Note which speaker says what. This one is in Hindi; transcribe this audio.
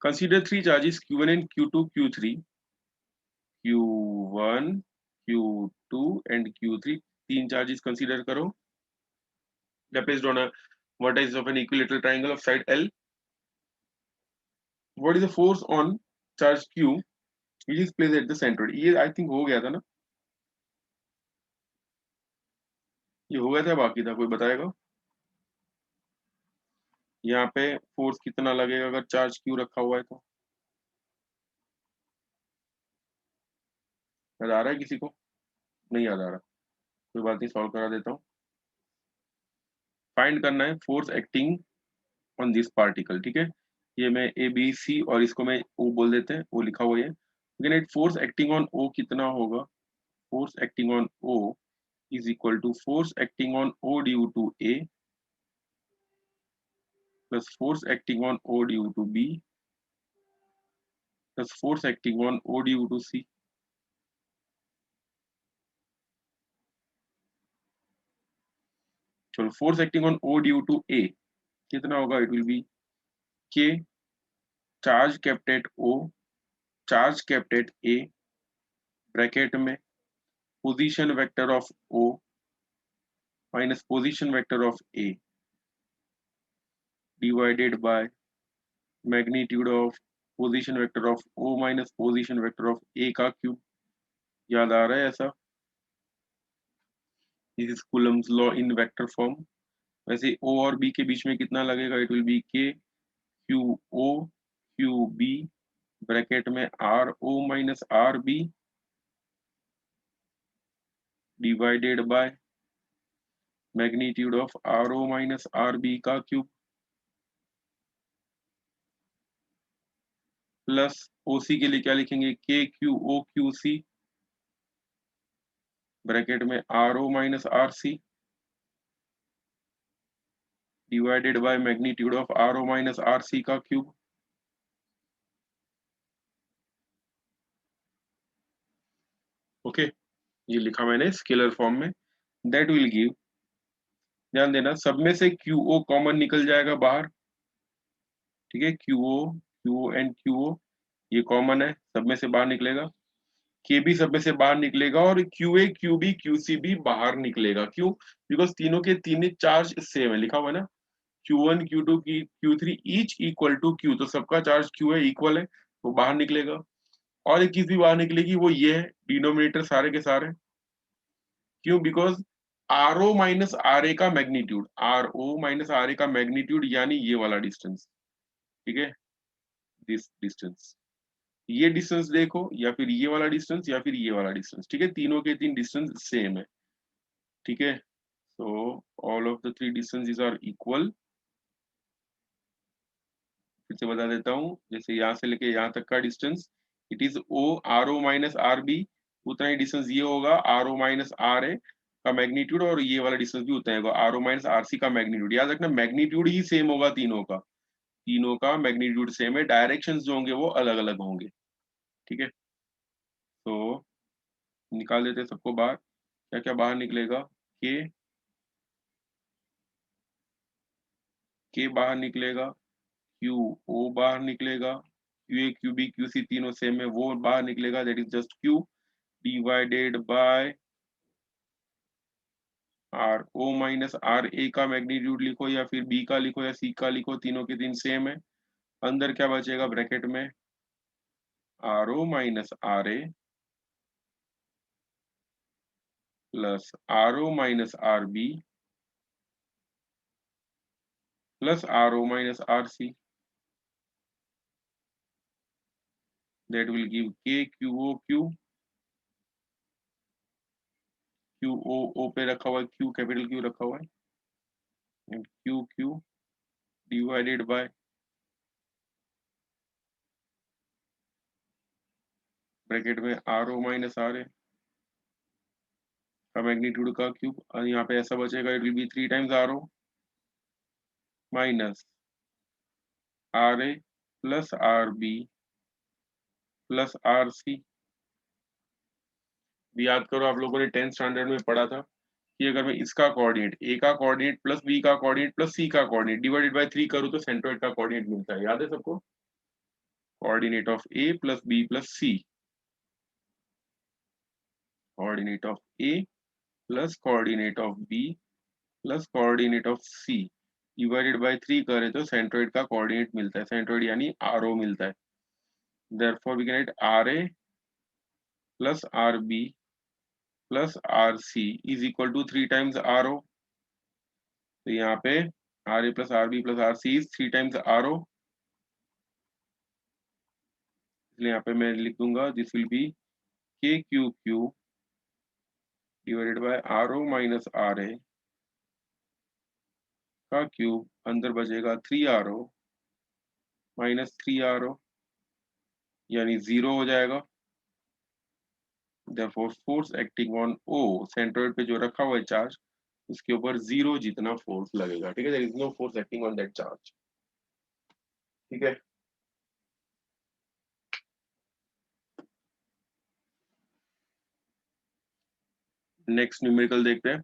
Speaker 1: Consider three charges Q1 and Q2 Q3, Q1 Q2 and Q3, तीन चार्जेस कंसीडर करो placed on a vertex of an equilateral triangle of side L. What is the force on charge Q which is placed at the center? ये आई थिंक हो गया था ना, ये हो गया था बाकी था, कोई बताएगा? यहाँ पे फोर्स कितना लगेगा अगर चार्ज Q रखा हुआ है तो? याद आ रहा है किसी को? नहीं याद आ रहा, कोई बात नहीं, सॉल्व करा देता हूँ। फाइंड करना है force acting on this particle, ठीक है। ये मैं ए बी सी और इसको मैं ओ बोल देते हैं, ओ लिखा हुआ है, लेकिन it force acting on O कितना होगा? Force acting on O is equal to force acting on O due to A plus force acting on O due to B plus force acting on O due to C. चलो force acting on O due to A कितना होगा? It will be K charge kept at O, charge kept at A, bracket में position vector of O minus position vector of A divided by magnitude of position vector of O minus position vector of A का क्यूब। याद आ रहा है ऐसा? This is Coulomb's law in vector form। वैसे O और B के बीच में कितना लगेगा? इट विल बी K Q O Q B bracket में R O minus R B divided by magnitude of R O minus R B का क्यूब प्लस ओ सी के लिए क्या लिखेंगे? K Q O Q C bracket में R O minus R C divided by magnitude of R O minus R C का क्यूब। ओके, ये लिखा मैंने स्केलर फॉर्म में। दैट विल गिव, ध्यान देना, सब में से क्यू ओ कॉमन निकल जाएगा बाहर, ठीक है। Q O and Q O ये कॉमन है, सब में से बाहर निकलेगा। के भी सब में से बाहर निकलेगा और Q A Q B Q C भी बाहर निकलेगा। क्यों? बिकॉज तीनों के तीन चार्ज सेम है, लिखा हुआ है ना, Q1 Q2 की Q3 each equal to Q, तो सबका चार्ज क्यू है, इक्वल है, तो बाहर निकलेगा। और एक चीज भी बाहर निकलेगी, वो ये है, डिनोमिनेटर सारे के सारे। क्यों? Because R O minus R A का magnitude, R O minus R A का मैग्नीट्यूड यानी ये वाला डिस्टेंस, ठीक है, दिस डिस्टेंस। ये डिस्टेंस देखो, या फिर ये वाला डिस्टेंस, या फिर ये वाला डिस्टेंस, ठीक है, तीनों के तीन डिस्टेंस सेम है, ठीक है। So all of the three distances are equal. फिर से बता देता हूँ, जैसे यहाँ से लेके यहाँ तक का distance it is O R O minus R B, उतना ही डिस्टेंस ये होगा R O minus R A का मैग्नीट्यूड, और ये वाला डिस्टेंस भी उतना ही होगा R O minus R C का मैग्नीट्यूड। याद रखना मैग्नीट्यूड ही सेम होगा तीनों का, तीनों का मैग्नीट्यूड सेम है, डायरेक्शंस जो होंगे वो अलग अलग होंगे, ठीक है। तो निकाल देते हैं सबको बाहर। क्या क्या बाहर निकलेगा? के बाहर निकलेगा, क्यू ओ बाहर निकलेगा, Q A Q B Q C तीनों सेम है, वो बाहर निकलेगा, that is just Q divided by R O minus R A का मैग्नीट्यूड लिखो, या फिर बी का लिखो, या सी का लिखो, तीनों के तीन सेम है। अंदर क्या बचेगा ब्रैकेट में? R O minus R A plus R O minus R B plus R O minus R C, that will give K Q O Q, Q O O पे रखा हुआ है क्यू, कैपिटल क्यू रखा हुआ है, and Q Q divided by bracket में R O minus R A का मैग्नीट्यूड का क्यूब, और यहाँ पे ऐसा बचेगा, it will be 3 times R O minus R A plus R B plus R C. याद करो, आप लोगों ने 10th स्टैंडर्ड में पढ़ा था कि अगर मैं इसका कोऑर्डिनेट ए का कोऑर्डिनेट प्लस बी का कोऑर्डिनेट प्लस सी का कोऑर्डिनेट डिवाइडेड बाय 3 करूँ तो सेंट्रोइड का कोऑर्डिनेट मिलता है, याद है सबको? Coordinate of A plus B plus C, coordinate of A plus coordinate of B plus coordinate of C divided by 3 करें तो सेंट्रोइड का कोऑर्डिनेट मिलता है, सेंट्रोइड यानी आरओ मिलता है। Therefore we can write R A plus R B plus R C is equal to 3 times R O. तो यहाँ पे R A plus R B plus R C is 3 times R O, इसलिए यहाँ पे मैं लिख दूंगा this will be K Q Q divided by R O minus R A का क्यूब, अंदर बचेगा 3 R O minus 3 R O यानी 0 हो जाएगा। Therefore force acting on O, centroid पे जो रखा हुआ है चार्ज, उसके ऊपर 0 जितना फोर्स लगेगा। ठीक है, there is no force acting on that charge. ठीक है, नेक्स्ट न्यूमेरिकल देखते हैं।